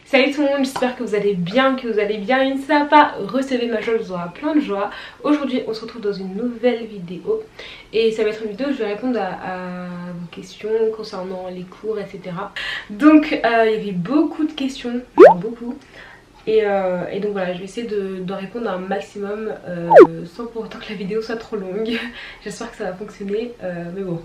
Salut tout le monde, j'espère que vous allez bien, et si ça va pas, recevez ma joie, je vous aurai plein de joie. Aujourd'hui on se retrouve dans une nouvelle vidéo et ça va être une vidéo où je vais répondre à vos questions concernant les cours, etc. Donc il y avait beaucoup de questions, genre beaucoup. Et donc voilà, je vais essayer de répondre à un maximum sans pour autant que la vidéo soit trop longue. J'espère que ça va fonctionner, mais bon,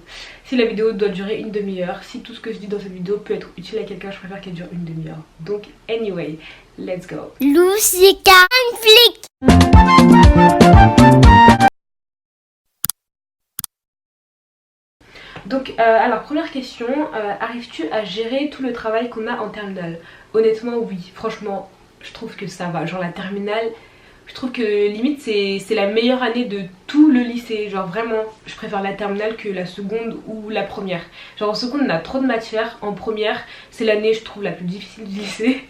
si la vidéo doit durer une demi-heure, si tout ce que je dis dans cette vidéo peut être utile à quelqu'un, je préfère qu'elle dure une demi-heure. Donc anyway, let's go. Lucica Flick. Donc alors première question, arrives-tu à gérer tout le travail qu'on a en terminale? Honnêtement oui, franchement je trouve que ça va, genre la terminale, je trouve que limite c'est la meilleure année de tout le lycée, genre vraiment je préfère la terminale que la seconde ou la première. Genre en seconde on a trop de matières, en première c'est l'année je trouve la plus difficile du lycée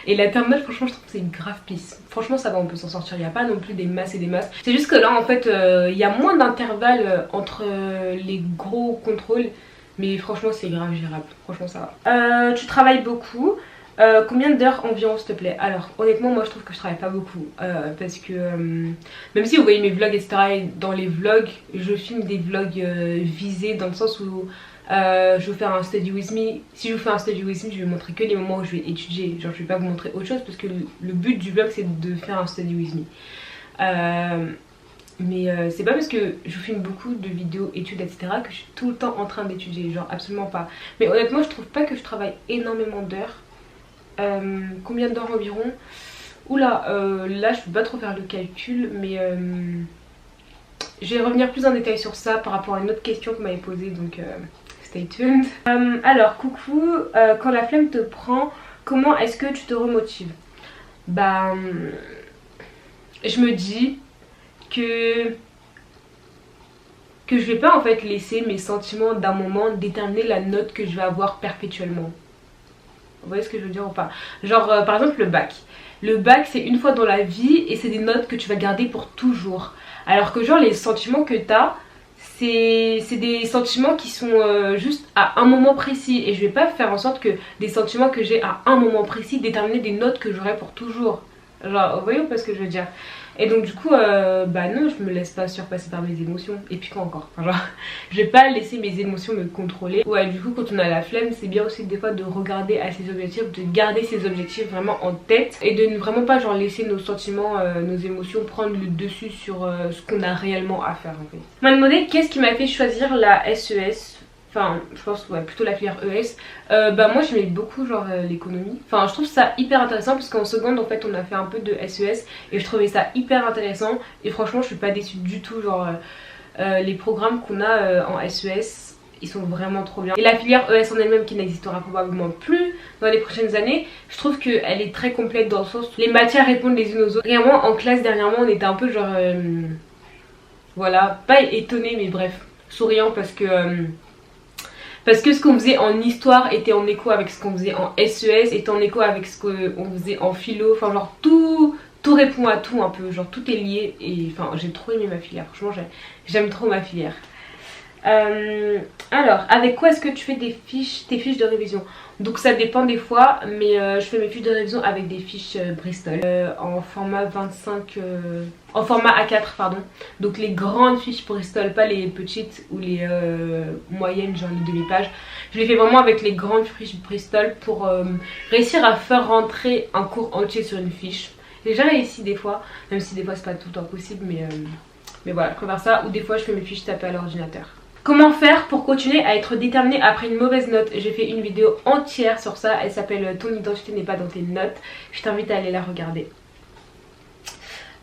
et la terminale franchement je trouve que c'est une grave pisse. Franchement ça va, on peut s'en sortir, il n'y a pas non plus des masses et des masses. C'est juste que là en fait il y a moins d'intervalles entre les gros contrôles, mais franchement c'est grave gérable, franchement ça va. Tu travailles beaucoup. Combien d'heures environ s'il te plaît? Alors honnêtement moi je trouve que je travaille pas beaucoup parce que même si vous voyez mes vlogs etc, et dans les vlogs je filme des vlogs visés dans le sens où je vais faire un study with me. Si je vous fais un study with me je vais montrer que les moments où je vais étudier, genre je vais pas vous montrer autre chose parce que le but du vlog c'est de faire un study with me. Mais c'est pas parce que je filme beaucoup de vidéos études etc que je suis tout le temps en train d'étudier, genre absolument pas. Mais honnêtement je trouve pas que je travaille énormément d'heures. Combien d'heures environ? Oula, là je peux pas trop faire le calcul, mais je vais revenir plus en détail sur ça par rapport à une autre question que vous m'avez posée, donc stay tuned. Alors coucou, quand la flemme te prend, comment est-ce que tu te remotives? Bah je me dis que je vais pas en fait laisser mes sentiments d'un moment déterminer la note que je vais avoir perpétuellement. Vous voyez ce que je veux dire ou pas? Genre par exemple le bac. Le bac c'est une fois dans la vie et c'est des notes que tu vas garder pour toujours. Alors que genre les sentiments que t'as, c'est des sentiments qui sont juste à un moment précis. Et je vais pas faire en sorte que des sentiments que j'ai à un moment précis déterminer des notes que j'aurai pour toujours. Genre vous voyez ou pas ce que je veux dire? Et donc du coup bah non, je me laisse pas surpasser par mes émotions. Et puis quoi encore, enfin, genre je vais pas laisser mes émotions me contrôler. Ouais, du coup quand on a la flemme c'est bien aussi des fois de regarder à ses objectifs, de garder ses objectifs vraiment en tête et de ne vraiment pas genre laisser nos sentiments, nos émotions prendre le dessus sur ce qu'on a réellement à faire en fait. On m'a demandé qu'est-ce qui m'a fait choisir la SES. Enfin je pense ouais, plutôt la filière ES. Bah moi j'aimais beaucoup genre l'économie. Enfin je trouve ça hyper intéressant parce qu'en seconde en fait on a fait un peu de SES et je trouvais ça hyper intéressant. Et franchement je suis pas déçue du tout, genre les programmes qu'on a en SES ils sont vraiment trop bien. Et la filière ES en elle-même qui n'existera probablement plus dans les prochaines années, je trouve qu'elle est très complète dans le sens où les matières répondent les unes aux autres. Et moi en classe dernièrement on était un peu genre voilà, pas étonnés mais bref, souriant parce que ce qu'on faisait en histoire était en écho avec ce qu'on faisait en SES, était en écho avec ce qu'on faisait en philo, enfin genre tout répond à tout un peu, genre tout est lié et enfin j'ai trop aimé ma filière, franchement j'aime trop ma filière. Alors, avec quoi est-ce que tu fais tes fiches de révision? Donc ça dépend des fois, mais je fais mes fiches de révision avec des fiches Bristol en format 25, en format A4 pardon. Donc les grandes fiches Bristol, pas les petites ou les moyennes, genre les demi-pages. Je les fais vraiment avec les grandes fiches Bristol pour réussir à faire rentrer un cours entier sur une fiche. J'ai déjà réussi des fois, même si des fois c'est pas tout le temps possible, mais voilà, je préfère ça. Ou des fois je fais mes fiches tapées à l'ordinateur. Comment faire pour continuer à être déterminé après une mauvaise note? J'ai fait une vidéo entière sur ça, elle s'appelle Ton identité n'est pas dans tes notes. Je t'invite à aller la regarder.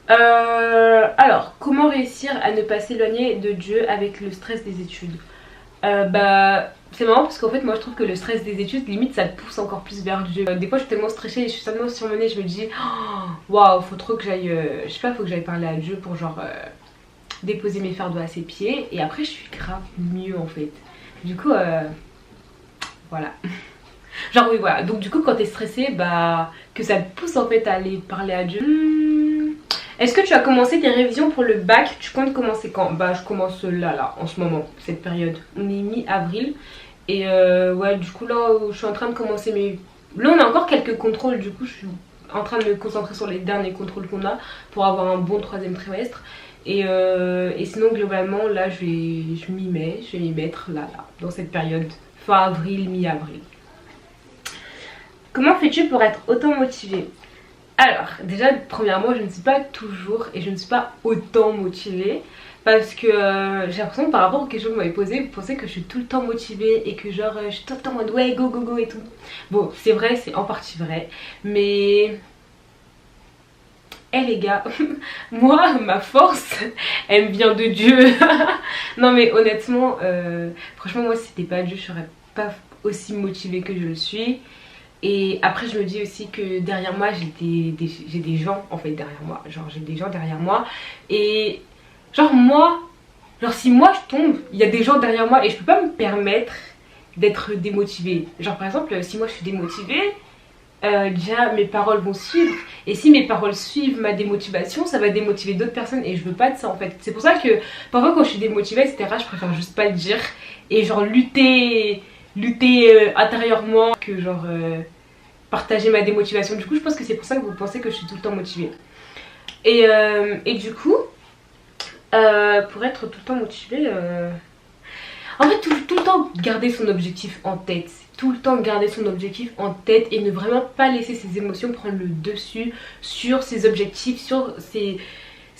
Alors, comment réussir à ne pas s'éloigner de Dieu avec le stress des études? Bah c'est marrant parce qu'en fait moi je trouve que le stress des études limite ça te pousse encore plus vers Dieu. Des fois je suis tellement stressée et je suis tellement surmenée, je me dis waouh, faut trop que j'aille, je sais pas, faut que j'aille parler à Dieu pour genre déposer mes fardeaux à ses pieds et après je suis grave mieux en fait. Du coup voilà. Genre oui voilà, donc du coup quand t'es stressée bah que ça te pousse en fait à aller parler à Dieu. Est-ce que tu as commencé tes révisions pour le bac? Tu comptes commencer quand? Bah je commence là en ce moment, cette période. On est mi-avril et ouais du coup là je suis en train de commencer Là on a encore quelques contrôles, du coup je suis en train de me concentrer sur les derniers contrôles qu'on a pour avoir un bon troisième trimestre. Et sinon globalement là je m'y mets, je vais m'y mettre là dans cette période fin avril, mi-avril. Comment fais-tu pour être autant motivée? Alors déjà premièrement je ne suis pas toujours et je ne suis pas autant motivée. Parce que j'ai l'impression que par rapport aux questions que vous m'avez posées, vous pensez que je suis tout le temps motivée et que genre je suis tout le temps en mode ouais go go go et tout. Bon c'est vrai, c'est en partie vrai, mais les gars, moi ma force elle me vient de Dieu. Non mais honnêtement, franchement moi si c'était pas Dieu je serais pas aussi motivée que je le suis. Et après je me dis aussi que derrière moi j'ai des gens en fait derrière moi. Genre j'ai des gens derrière moi et genre moi, genre si moi je tombe, il y a des gens derrière moi et je peux pas me permettre d'être démotivée. Genre par exemple si moi je suis démotivée, déjà mes paroles vont suivre et si mes paroles suivent ma démotivation ça va démotiver d'autres personnes et je veux pas de ça en fait. C'est pour ça que parfois quand je suis démotivée etc je préfère juste pas le dire et genre lutter intérieurement que genre partager ma démotivation. Du coup je pense que c'est pour ça que vous pensez que je suis tout le temps motivée et du coup pour être tout le temps motivée en fait tout le temps garder son objectif en tête. Tout le temps garder son objectif en tête et ne vraiment pas laisser ses émotions prendre le dessus sur ses objectifs, sur ses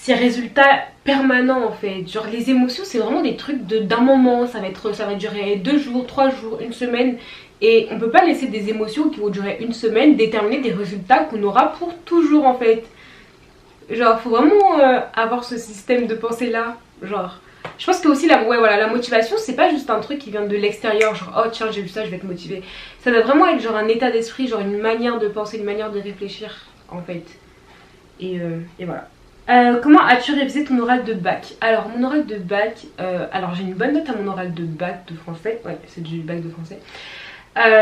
résultats permanents en fait. Genre les émotions c'est vraiment des trucs d'un moment, ça va durer 2 jours, 3 jours, une semaine. Et on peut pas laisser des émotions qui vont durer une semaine déterminer des résultats qu'on aura pour toujours en fait. Genre faut vraiment avoir ce système de pensée là. Genre je pense que aussi la motivation c'est pas juste un truc qui vient de l'extérieur, genre oh tiens j'ai vu ça je vais être motivée. Ça doit vraiment être genre un état d'esprit, genre une manière de penser, une manière de réfléchir en fait. Et voilà. Comment as-tu révisé ton oral de bac? Alors mon oral de bac, alors j'ai une bonne note à mon oral de bac de français, ouais c'est du bac de français.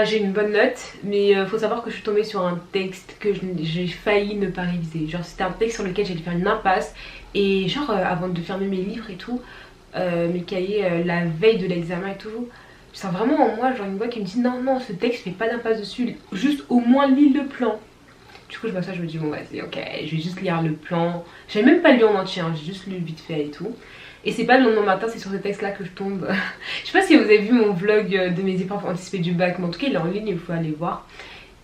J'ai une bonne note, mais faut savoir que je suis tombée sur un texte que j'ai failli ne pas réviser. Genre c'était un texte sur lequel j'allais faire une impasse et genre avant de fermer mes livres et tout, mes cahiers la veille de l'examen et tout, je sens vraiment en moi genre une voix qui me dit non ce texte fais pas d'impasse dessus, juste au moins lis le plan. Du coup je vois ça, je me dis bon vas-y ok je vais juste lire le plan. J'avais même pas lu en entier, hein, j'ai juste lu vite fait et tout. Et c'est pas le lendemain matin, c'est sur ce texte là que je tombe. Je sais pas si vous avez vu mon vlog de mes épreuves anticipées du bac, mais en tout cas il est en ligne, il faut aller voir.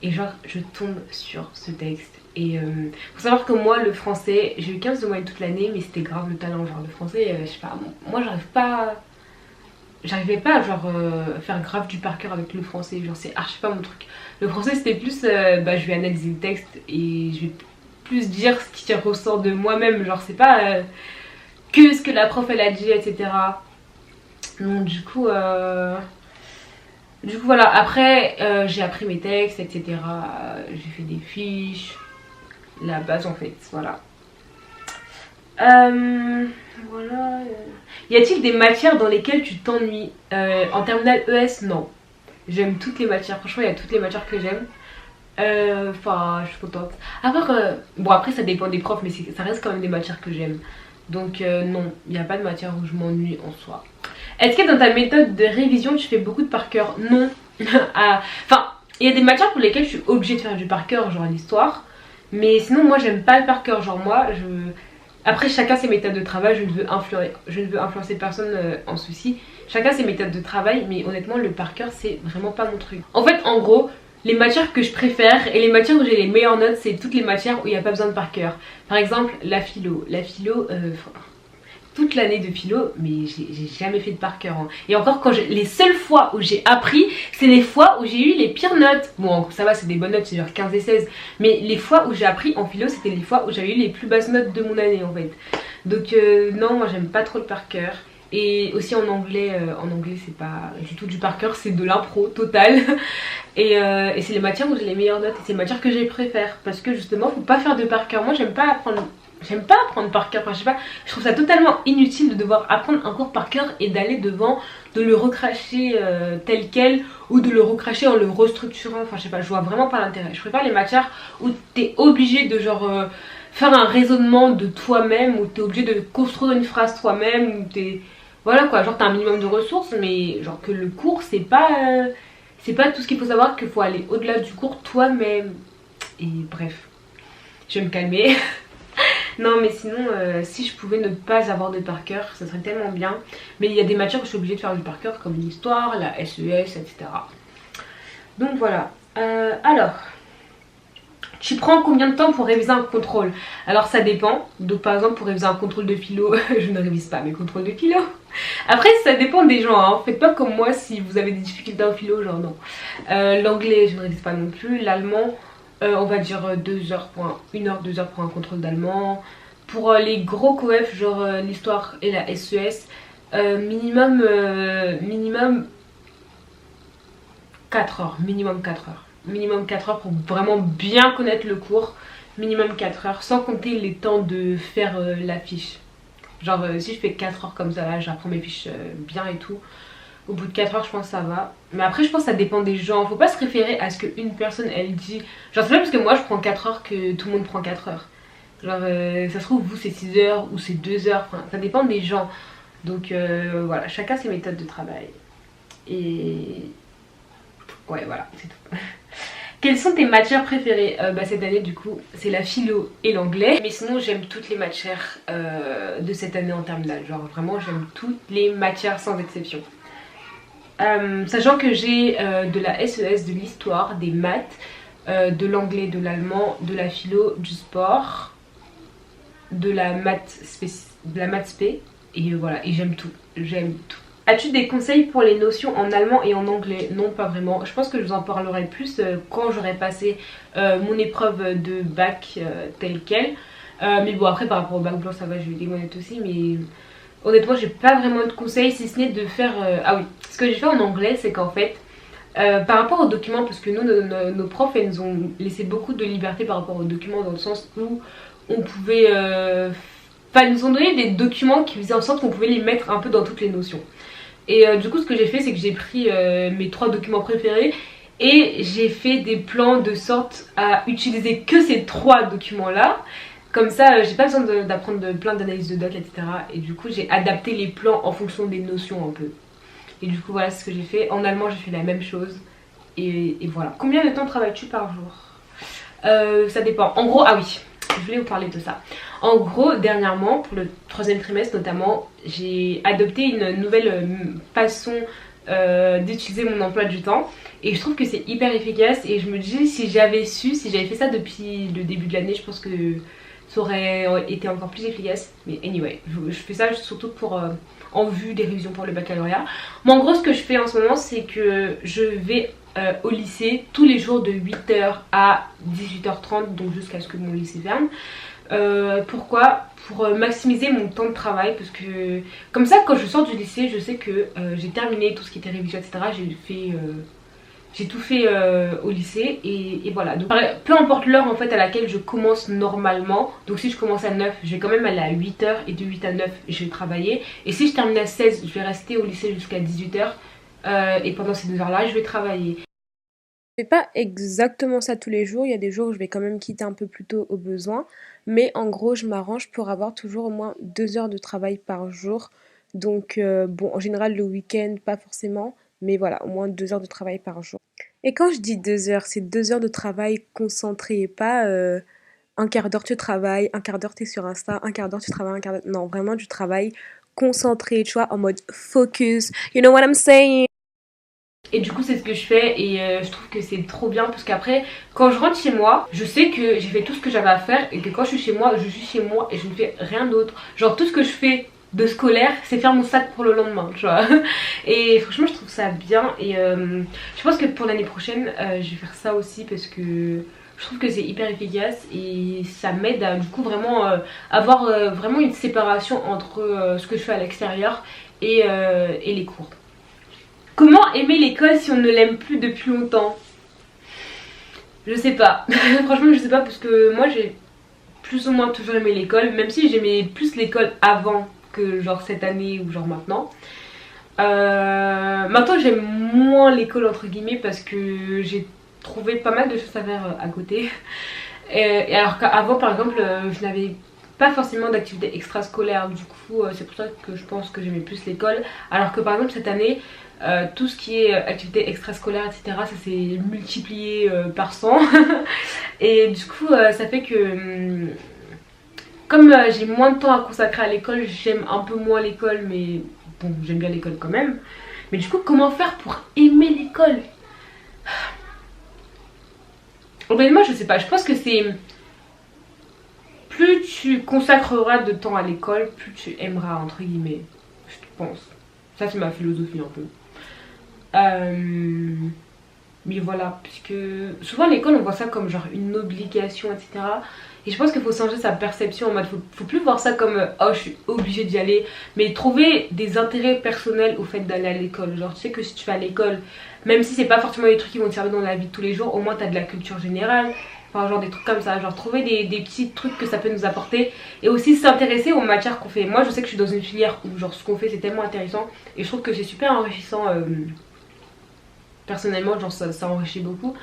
Et genre je tombe sur ce texte. Et faut savoir que moi le français, j'ai eu 15 de moyenne toute l'année, mais c'était grave le talent. Genre le français, je sais pas, moi j'arrivais pas à genre faire grave du par cœur avec le français. Genre c'est archi pas mon truc. Le français c'était plus, je vais analyser le texte et je vais plus dire ce qui ressort de moi-même. Genre c'est pas que ce que la prof elle a dit etc. Donc du coup voilà, après j'ai appris mes textes etc. J'ai fait des fiches, la base en fait, voilà. Voilà. Y a-t-il des matières dans lesquelles tu t'ennuies? En terminale ES non. J'aime toutes les matières, franchement il y a toutes les matières que j'aime. Enfin je suis contente. Bon après ça dépend des profs mais ça reste quand même des matières que j'aime. Donc non, il n'y a pas de matière où je m'ennuie en soi. Est-ce que dans ta méthode de révision tu fais beaucoup de par cœur? Non. Enfin, il y a des matières pour lesquelles je suis obligée de faire du par cœur, genre l'histoire. Mais sinon moi j'aime pas le par cœur, genre moi après chacun ses méthodes de travail, je ne veux influencer personne en ceci. Chacun ses méthodes de travail, mais honnêtement le par cœur c'est vraiment pas mon truc. En fait en gros, les matières que je préfère et les matières où j'ai les meilleures notes, c'est toutes les matières où il n'y a pas besoin de par cœur. Par exemple la philo, toute l'année de philo, mais j'ai jamais fait de par cœur. Hein. Et encore les seules fois où j'ai appris, c'est les fois où j'ai eu les pires notes. Bon ça va c'est des bonnes notes, c'est genre 15 et 16. Mais les fois où j'ai appris en philo, c'était les fois où j'avais eu les plus basses notes de mon année en fait. Donc non, moi j'aime pas trop le par cœur. Et aussi en anglais c'est pas du tout du par cœur, c'est de l'impro total. Et c'est les matières où j'ai les meilleures notes et c'est les matières que je préfère. Parce que justement faut pas faire de par cœur. Moi j'aime pas apprendre par cœur, enfin, je sais pas, je trouve ça totalement inutile de devoir apprendre un cours par cœur et d'aller devant, de le recracher tel quel ou de le recracher en le restructurant, enfin je sais pas, je vois vraiment pas l'intérêt. Je préfère les matières où t'es obligé de genre faire un raisonnement de toi-même, où t'es obligé de construire une phrase toi-même, où t'es... Voilà quoi, genre t'as un minimum de ressources mais genre que le cours c'est pas... c'est pas tout ce qu'il faut savoir, qu'il faut aller au-delà du cours toi-même. Et bref, je vais me calmer. Non mais sinon si je pouvais ne pas avoir de par cœur ça serait tellement bien. Mais il y a des matières où je suis obligée de faire du par cœur comme l'histoire, la SES, etc. Donc voilà. Alors, tu prends combien de temps pour réviser un contrôle? Alors ça dépend. Donc par exemple pour réviser un contrôle de philo, je ne révise pas mes contrôles de philo. Après ça dépend des gens, hein. Faites pas comme moi si vous avez des difficultés en philo, genre non. L'anglais je ne révise pas non plus. L'allemand on va dire 2 heures pour 1 heure, 2 heures pour un contrôle d'allemand. Pour les gros coef genre l'histoire et la SES, minimum 4 heures, minimum 4 heures. Minimum 4 heures pour vraiment bien connaître le cours. Minimum 4 heures, sans compter les temps de faire la fiche. Genre si je fais 4 heures comme ça, là j'apprends mes fiches bien et tout. Au bout de 4 heures je pense que ça va. Mais après je pense que ça dépend des gens. Faut pas se référer à ce qu'une personne elle dit. Genre c'est pas parce que moi je prends 4 heures que tout le monde prend 4 heures. Genre ça se trouve vous c'est 6 heures ou c'est 2 heures. Enfin, ça dépend des gens. Donc voilà, chacun ses méthodes de travail. Et ouais voilà, c'est tout. Quelles sont tes matières préférées? Cette année du coup c'est la philo et l'anglais. Mais sinon j'aime toutes les matières de cette année en terminale. Genre vraiment j'aime toutes les matières sans exception. Sachant que j'ai de la SES, de l'histoire, des maths, de l'anglais, de l'allemand, de la philo, du sport, de la maths spé. Et voilà, et j'aime tout, j'aime tout. As-tu des conseils pour les notions en allemand et en anglais? Non, pas vraiment. Je pense que je vous en parlerai plus quand j'aurai passé mon épreuve de bac telle quelle. Mais bon, après, par rapport au bac blanc, ça va, j'ai eu des moyennes aussi. Mais honnêtement, j'ai pas vraiment de conseils si ce n'est de faire. Ah oui, ce que j'ai fait en anglais, c'est qu'en fait, par rapport aux documents, parce que nous, nos profs, elles nous ont laissé beaucoup de liberté par rapport aux documents, dans le sens où on pouvait. Enfin, ils nous ont donné des documents qui faisaient en sorte qu'on pouvait les mettre un peu dans toutes les notions. Et du coup ce que j'ai fait c'est que j'ai pris mes 3 documents préférés et j'ai fait des plans de sorte à utiliser que ces 3 documents là. Comme ça j'ai pas besoin d'apprendre plein d'analyses de doc, etc. Et du coup j'ai adapté les plans en fonction des notions un peu. Et du coup voilà c'est ce que j'ai fait. En allemand j'ai fait la même chose. Et voilà. Combien de temps travailles-tu par jour? Ça dépend. En gros, ah oui, je voulais vous parler de ça. En gros, dernièrement, pour le 3e trimestre notamment, j'ai adopté une nouvelle façon d'utiliser mon emploi du temps. Et je trouve que c'est hyper efficace. Et je me dis, si j'avais su, si j'avais fait ça depuis le début de l'année, je pense que ça aurait été encore plus efficace. Mais anyway, je fais ça surtout pour en vue des révisions pour le baccalauréat. Mais en gros, ce que je fais en ce moment, c'est que je vais au lycée tous les jours de 8h à 18h30, donc jusqu'à ce que mon lycée ferme. Pourquoi? Pour maximiser mon temps de travail, parce que comme ça quand je sors du lycée je sais que j'ai terminé tout ce qui était révision, etc. J'ai tout fait au lycée et voilà. Donc peu importe l'heure en fait à laquelle je commence normalement, donc si je commence à 9 je vais quand même aller à 8h et de 8 à 9 je vais travailler, et si je termine à 16 je vais rester au lycée jusqu'à 18h et pendant ces 2 heures là je vais travailler. Je fais pas exactement ça tous les jours, il y a des jours où je vais quand même quitter un peu plus tôt au besoin, mais en gros je m'arrange pour avoir toujours au moins 2 heures de travail par jour. Donc bon, en général le week-end pas forcément, mais voilà, au moins 2 heures de travail par jour. Et quand je dis 2 heures, c'est 2 heures de travail concentré et pas un quart d'heure tu travailles, un quart d'heure tu es sur Insta, un quart d'heure tu travailles, un quart d'heure... Non, vraiment du travail concentré, tu vois, en mode focus. You know what I'm saying? Et du coup c'est ce que je fais et je trouve que c'est trop bien, parce qu'après quand je rentre chez moi je sais que j'ai fait tout ce que j'avais à faire, et que quand je suis chez moi je suis chez moi et je ne fais rien d'autre. Genre tout ce que je fais de scolaire c'est faire mon sac pour le lendemain, tu vois. Et franchement je trouve ça bien, et je pense que pour l'année prochaine je vais faire ça aussi, parce que je trouve que c'est hyper efficace et ça m'aide à du coup vraiment avoir vraiment une séparation entre ce que je fais à l'extérieur et les cours. Comment aimer l'école si on ne l'aime plus depuis longtemps? Je sais pas. Franchement je sais pas, parce que moi j'ai plus ou moins toujours aimé l'école, même si j'aimais plus l'école avant que genre cette année ou genre maintenant. Maintenant j'aime moins l'école entre guillemets, parce que j'ai trouvé pas mal de choses à faire à côté. Et alors qu'avant par exemple je n'avais pas forcément d'activités extrascolaires. Du coup c'est pour ça que je pense que j'aimais plus l'école. Alors que par exemple cette année, tout ce qui est activités extrascolaires etc, ça s'est multiplié par 100. Et du coup ça fait que comme j'ai moins de temps à consacrer à l'école, j'aime un peu moins l'école, mais bon, j'aime bien l'école quand même. Mais du coup, comment faire pour aimer l'école? Honnêtement, je sais pas, je pense que c'est... Plus tu consacreras de temps à l'école, plus tu aimeras, entre guillemets, je pense. Ça, c'est ma philosophie un peu. Mais voilà, puisque souvent à l'école, on voit ça comme genre une obligation, etc. Et je pense qu'il faut changer sa perception en mode faut plus voir ça comme oh je suis obligée d'y aller, mais trouver des intérêts personnels au fait d'aller à l'école. Genre tu sais que si tu vas à l'école, même si c'est pas forcément des trucs qui vont te servir dans la vie de tous les jours, au moins t'as de la culture générale. Enfin genre des trucs comme ça, genre trouver des petits trucs que ça peut nous apporter. Et aussi s'intéresser aux matières qu'on fait. Moi je sais que je suis dans une filière où genre ce qu'on fait c'est tellement intéressant. Et je trouve que c'est super enrichissant personnellement, genre ça enrichit beaucoup.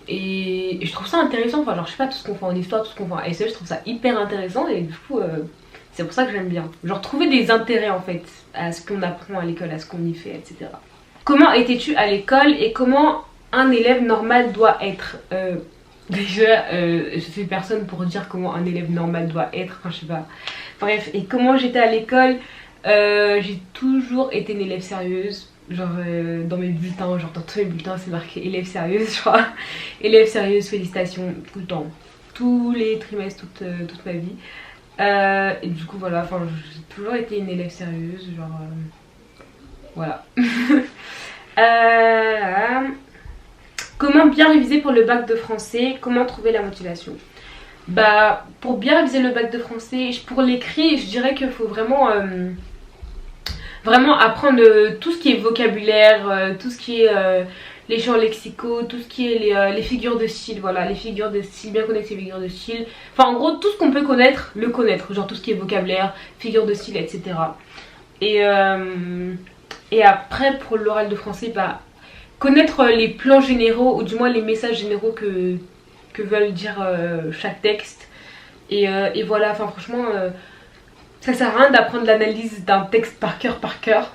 Et je trouve ça intéressant, enfin genre je sais pas, tout ce qu'on fait en histoire, tout ce qu'on fait en SE, je trouve ça hyper intéressant. Et du coup c'est pour ça que j'aime bien. Genre trouver des intérêts en fait à ce qu'on apprend à l'école, à ce qu'on y fait, etc. Comment étais-tu à l'école et comment un élève normal doit être déjà je suis personne pour dire comment un élève normal doit être, enfin je sais pas. Bref, et comment j'étais à l'école, j'ai toujours été une élève sérieuse. Genre dans mes bulletins, genre dans tous mes bulletins c'est marqué élève sérieuse, je crois. Élève sérieuse, félicitations, tout le temps. Tous les trimestres, toute ma vie. Et du coup voilà, enfin j'ai toujours été une élève sérieuse, genre voilà. Comment bien réviser pour le bac de français? Comment trouver la motivation? Bah pour bien réviser le bac de français, pour l'écrit je dirais qu'il faut vraiment... vraiment apprendre tout ce qui est vocabulaire, tout ce qui est les champs lexicaux, tout ce qui est les figures de style, voilà, les figures de style, bien connaître ces figures de style. Enfin en gros tout ce qu'on peut connaître, le connaître, genre tout ce qui est vocabulaire, figures de style, etc. Et après pour l'oral de français, bah connaître les plans généraux ou du moins les messages généraux que veulent dire chaque texte. Et voilà, enfin franchement... ça sert à rien d'apprendre l'analyse d'un texte par cœur.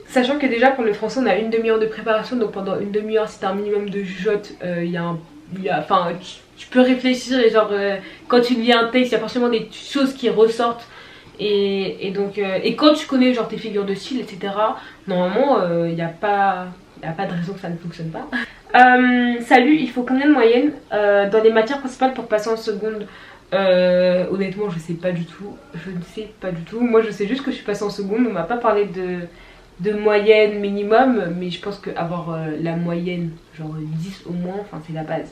Sachant que déjà pour le français on a une demi-heure de préparation. Donc pendant une demi-heure si t'as un minimum de jugeote, enfin, tu peux réfléchir et genre quand tu lis un texte il y a forcément des choses qui ressortent. Et donc quand tu connais genre tes figures de style etc, normalement il n'y a pas de raison que ça ne fonctionne pas. Salut, il faut combien de moyenne dans les matières principales pour passer en seconde? Honnêtement je sais pas du tout, moi je sais juste que je suis passée en seconde. On m'a pas parlé de moyenne minimum, mais je pense qu'avoir la moyenne genre 10 au moins, enfin c'est la base.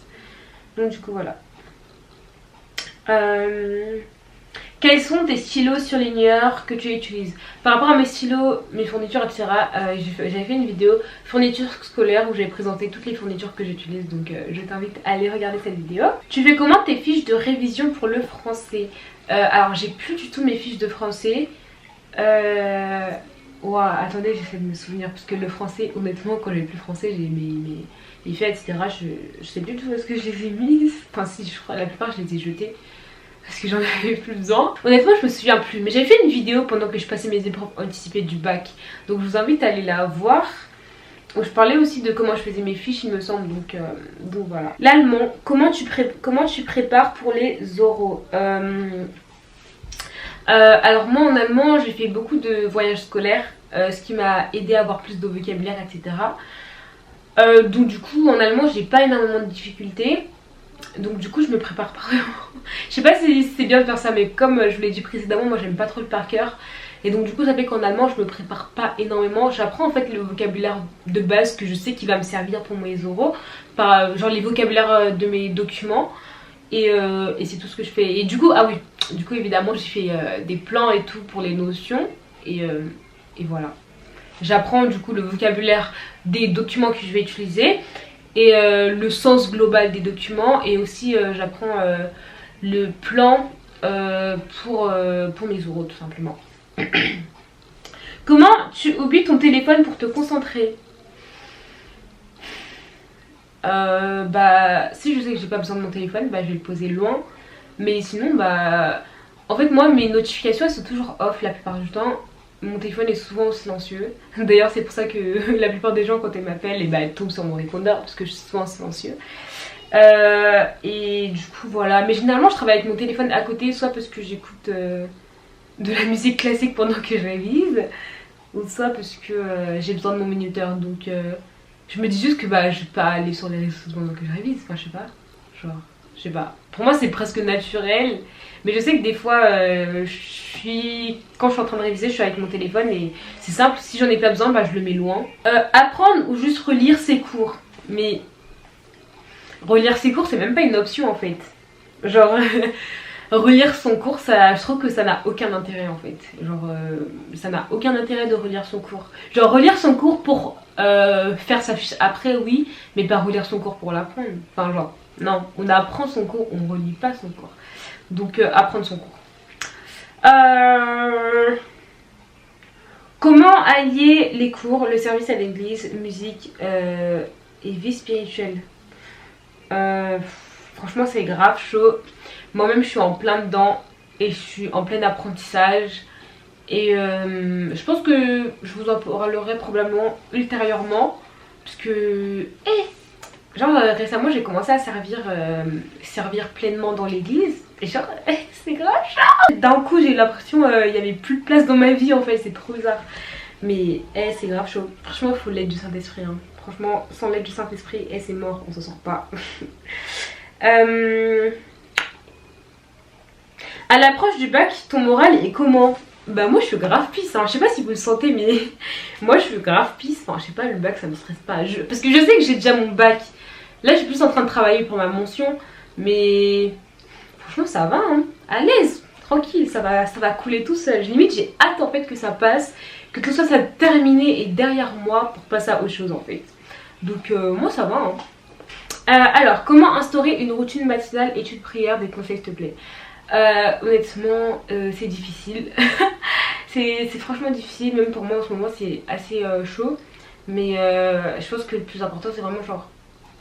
Donc du coup voilà. Quels sont tes stylos surligneurs que tu utilises? Par rapport à mes stylos, mes fournitures, etc. J'avais fait une vidéo fourniture scolaire où j'avais présenté toutes les fournitures que j'utilise. Donc je t'invite à aller regarder cette vidéo. Tu fais comment tes fiches de révision pour le français? Alors j'ai plus du tout mes fiches de français. Ouah, attendez, j'essaie de me souvenir. Parce que le français, honnêtement, quand j'ai plus français, j'ai mes faits, etc. Je sais plus du tout où est-ce que je les ai mises. Enfin si, je crois la plupart je les ai jetées. Parce que j'en avais plus besoin. Honnêtement je me souviens plus. Mais j'avais fait une vidéo pendant que je passais mes épreuves anticipées du bac. Donc je vous invite à aller la voir. Où je parlais aussi de comment je faisais mes fiches il me semble. Donc voilà. L'allemand, comment tu prépares pour les oraux? Alors moi en allemand j'ai fait beaucoup de voyages scolaires. Ce qui m'a aidé à avoir plus de vocabulaire etc. Donc du coup en allemand j'ai pas énormément de difficultés. Donc du coup je me prépare pas vraiment. Je sais pas si c'est bien de faire ça, mais comme je vous l'ai dit précédemment, moi j'aime pas trop le par cœur. Et donc du coup ça fait qu'en allemand je me prépare pas énormément. J'apprends en fait le vocabulaire de base que je sais qui va me servir pour mes oraux, genre les vocabulaires de mes documents. Et c'est tout ce que je fais. Et du coup, ah oui, du coup évidemment j'ai fait des plans et tout pour les notions. Et voilà. J'apprends du coup le vocabulaire des documents que je vais utiliser. Et le sens global des documents. Et aussi j'apprends le plan pour mes oraux tout simplement. Comment tu oublies ton téléphone pour te concentrer? Bah si je sais que j'ai pas besoin de mon téléphone, bah je vais le poser loin. Mais sinon bah En fait moi mes notifications elles sont toujours off la plupart du temps. Mon téléphone est souvent silencieux. D'ailleurs c'est pour ça que la plupart des gens quand ils m'appellent et bah, elles tombent sur mon répondeur parce que je suis souvent silencieux. Et du coup voilà, mais généralement je travaille avec mon téléphone à côté, soit parce que j'écoute de la musique classique pendant que je révise, ou soit parce que j'ai besoin de mon minuteur. Donc je me dis juste que bah je vais pas aller sur les réseaux pendant que je révise, enfin je sais pas, genre je sais pas. Pour moi c'est presque naturel, mais je sais que des fois quand je suis en train de réviser je suis avec mon téléphone et c'est simple, si j'en ai pas besoin bah je le mets loin. Apprendre ou juste relire ses cours, mais relire ses cours c'est même pas une option en fait. Genre relire son cours, je trouve que ça n'a aucun intérêt en fait. Genre ça n'a aucun intérêt de relire son cours. Genre relire son cours pour faire sa fiche après oui, mais pas relire son cours pour l'apprendre. Enfin genre non, on apprend son cours, on relit pas son cours. Donc apprendre son cours. Comment allier les cours, le service à l'église, musique et vie spirituelle? Franchement c'est grave chaud. Moi-même je suis en plein dedans et je suis en plein apprentissage. Et je pense que je vous en parlerai probablement ultérieurement. Parce que genre récemment j'ai commencé à servir pleinement dans l'église. Et genre c'est grave chaud. D'un coup j'ai eu l'impression il y avait plus de place dans ma vie en fait, c'est trop bizarre. Mais c'est grave chaud. Franchement il faut l'aide du Saint-Esprit hein. Franchement sans l'aide du Saint-Esprit c'est mort, on s'en sort pas. À l'approche du bac, ton moral est comment? Bah moi je suis grave pisse hein. Je sais pas si vous le sentez mais moi je suis grave pisse. Enfin je sais pas, le bac ça me stresse pas parce que je sais que j'ai déjà mon bac. Là je suis plus en train de travailler pour ma mention. Mais franchement ça va hein. À l'aise, tranquille, ça va couler tout seul. Limite j'ai hâte en fait que ça passe, que tout ça soit terminé et derrière moi pour passer à autre chose en fait. Donc moi ça va hein. Alors comment instaurer une routine matinale études prière, des conseils s'il te plaît? Honnêtement c'est difficile. c'est franchement difficile, même pour moi en ce moment c'est assez chaud. Mais je pense que le plus important c'est vraiment genre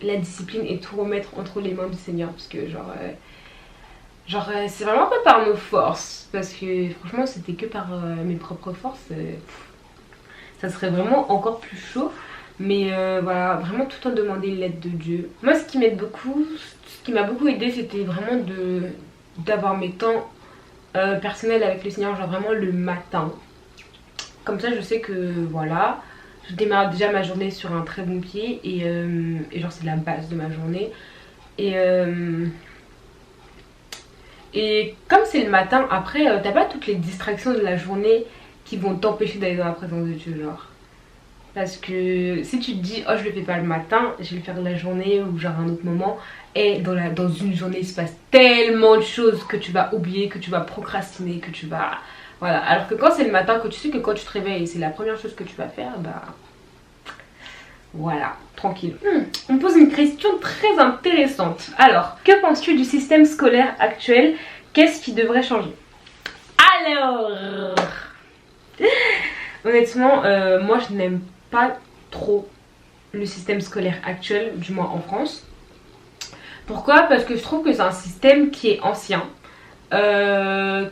la discipline et tout remettre entre les mains du Seigneur. Parce que genre c'est vraiment pas par nos forces. Parce que franchement c'était que par mes propres forces. Ça serait vraiment encore plus chaud. Mais voilà, vraiment tout le temps demander l'aide de Dieu. Moi ce qui m'aide beaucoup, ce qui m'a beaucoup aidé c'était vraiment d'avoir mes temps personnels avec le Seigneur, genre vraiment le matin. Comme ça je sais que voilà, je démarre déjà ma journée sur un très bon pied et genre c'est la base de ma journée. Et comme c'est le matin, après t'as pas toutes les distractions de la journée qui vont t'empêcher d'aller dans la présence de Dieu genre. Parce que si tu te dis oh je le fais pas le matin, je vais le faire de la journée ou genre un autre moment. Et dans une journée il se passe tellement de choses que tu vas oublier, que tu vas procrastiner, que tu vas... Voilà, alors que quand c'est le matin, que tu sais que quand tu te réveilles c'est la première chose que tu vas faire, bah... Voilà, tranquille. On me pose une question très intéressante. Alors, que penses-tu du système scolaire actuel? Qu'est-ce qui devrait changer? Alors... Honnêtement, moi je n'aime pas trop le système scolaire actuel, du moins en France. Pourquoi? Parce que je trouve que c'est un système qui est ancien,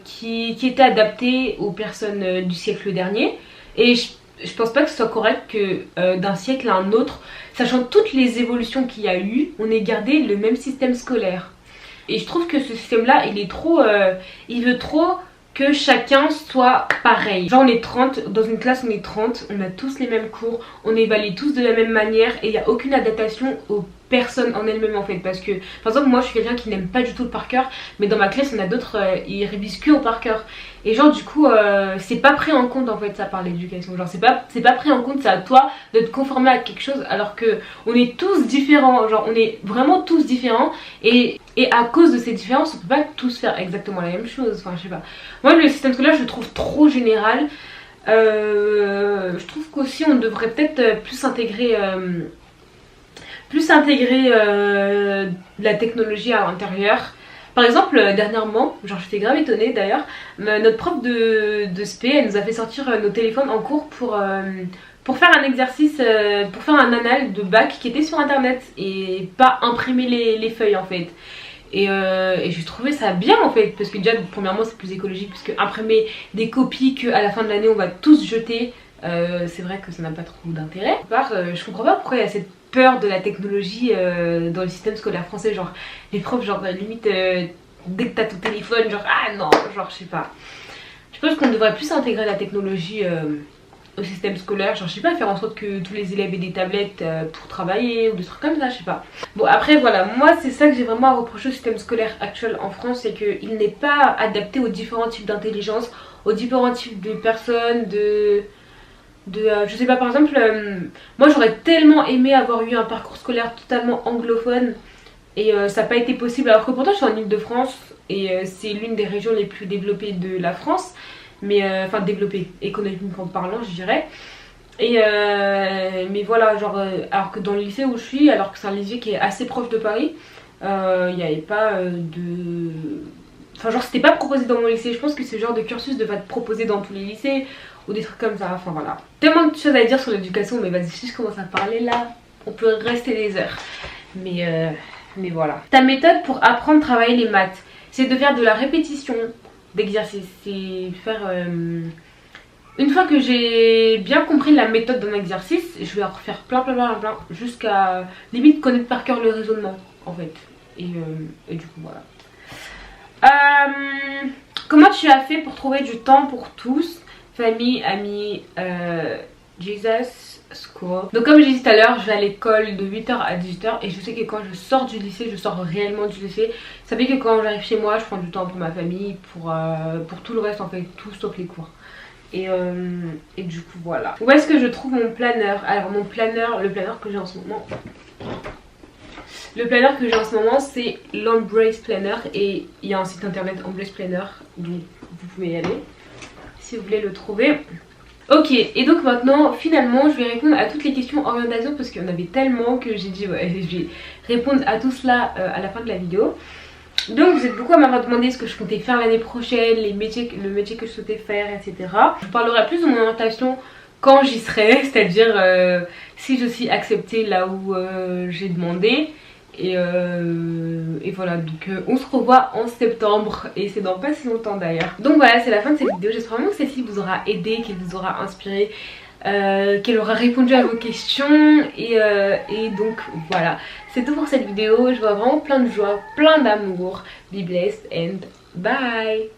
qui était adapté aux personnes du siècle dernier. Et je pense pas que ce soit correct que d'un siècle à un autre, sachant toutes les évolutions qu'il y a eu, on ait gardé le même système scolaire. Et je trouve que ce système là il est trop, il veut trop que chacun soit pareil. Genre on est 30, dans une classe on est 30, on a tous les mêmes cours, on évalue tous de la même manière et il n'y a aucune adaptation aux personnes en elles-mêmes en fait. Parce que par exemple moi je suis quelqu'un qui n'aime pas du tout le par cœur, mais dans ma classe on a d'autres, ils révisent que au par cœur. Et genre du coup c'est pas pris en compte en fait ça par l'éducation. Genre c'est pas pris en compte, c'est à toi de te conformer à quelque chose alors que on est tous différents. Genre on est vraiment tous différents et à cause de ces différences on peut pas tous faire exactement la même chose. Enfin je sais pas. Moi le système scolaire je le trouve trop général. Je trouve qu'aussi on devrait peut-être plus intégrer la technologie à l'intérieur. Par exemple dernièrement, genre j'étais grave étonnée d'ailleurs, notre prof de spé elle nous a fait sortir nos téléphones en cours pour faire un exercice, pour faire un annal de bac qui était sur internet et pas imprimer les feuilles en fait. Et j'ai trouvé ça bien en fait, parce que déjà premièrement c'est plus écologique, puisque imprimer des copies qu'à la fin de l'année on va tous jeter, c'est vrai que ça n'a pas trop d'intérêt. Je comprends pas pourquoi il y a cette peur de la technologie dans le système scolaire français, genre les profs genre limite dès que t'as ton téléphone genre ah non, genre je sais pas. Je pense qu'on devrait plus intégrer la technologie au système scolaire, genre je sais pas, faire en sorte que tous les élèves aient des tablettes pour travailler ou des trucs comme ça, je sais pas. Bon après voilà, moi c'est ça que j'ai vraiment à reprocher au système scolaire actuel en France, c'est qu'il n'est pas adapté aux différents types d'intelligence, aux différents types de personnes, je sais pas, par exemple, moi j'aurais tellement aimé avoir eu un parcours scolaire totalement anglophone et ça n'a pas été possible, alors que pourtant je suis en Île-de-France et c'est l'une des régions les plus développées de la France, mais enfin développée économiquement parlant je dirais. Et mais voilà, genre alors que dans le lycée où je suis, alors que c'est un lycée qui est assez proche de Paris, il n'y avait pas de... Enfin genre c'était pas proposé dans mon lycée, je pense que ce genre de cursus devrait être proposé dans tous les lycées ou des trucs comme ça, enfin voilà. Tellement de choses à dire sur l'éducation, mais vas-y, si je commence à parler là, on peut rester des heures. Mais voilà. Ta méthode pour apprendre à travailler les maths, c'est de faire de la répétition d'exercices, c'est faire... Une fois que j'ai bien compris la méthode d'un exercice, je vais en refaire plein jusqu'à limite connaître par cœur le raisonnement en fait. Et du coup voilà. Comment tu as fait pour trouver du temps pour tous, famille, amis, Jesus, school? Donc comme j'ai dit tout à l'heure, je vais à l'école de 8h à 18h et je sais que quand je sors du lycée, je sors réellement du lycée. Ça fait que quand j'arrive chez moi, je prends du temps pour ma famille, pour tout le reste en fait, tout sauf les cours. Et du coup voilà. Où est-ce que je trouve mon planeur? Alors mon planeur, le planeur que j'ai en ce moment, c'est l'Embrace Planner et il y a un site internet Embrace Planner, donc vous pouvez y aller si vous voulez le trouver. Ok, et donc maintenant finalement je vais répondre à toutes les questions orientation parce qu'il y en avait tellement que j'ai dit ouais, je vais répondre à tout cela à la fin de la vidéo. Donc vous êtes beaucoup à m'avoir demandé ce que je comptais faire l'année prochaine, le métier que je souhaitais faire, etc. Je vous parlerai plus de mon orientation quand j'y serai, c'est-à-dire si je suis acceptée là où j'ai demandé. Et voilà, donc on se revoit en septembre et c'est dans pas si longtemps d'ailleurs. Donc voilà, c'est la fin de cette vidéo. J'espère vraiment que celle-ci vous aura aidé, qu'elle vous aura inspiré, qu'elle aura répondu à vos questions et donc voilà, c'est tout pour cette vidéo. Je vois vraiment plein de joie, plein d'amour. Be blessed and bye.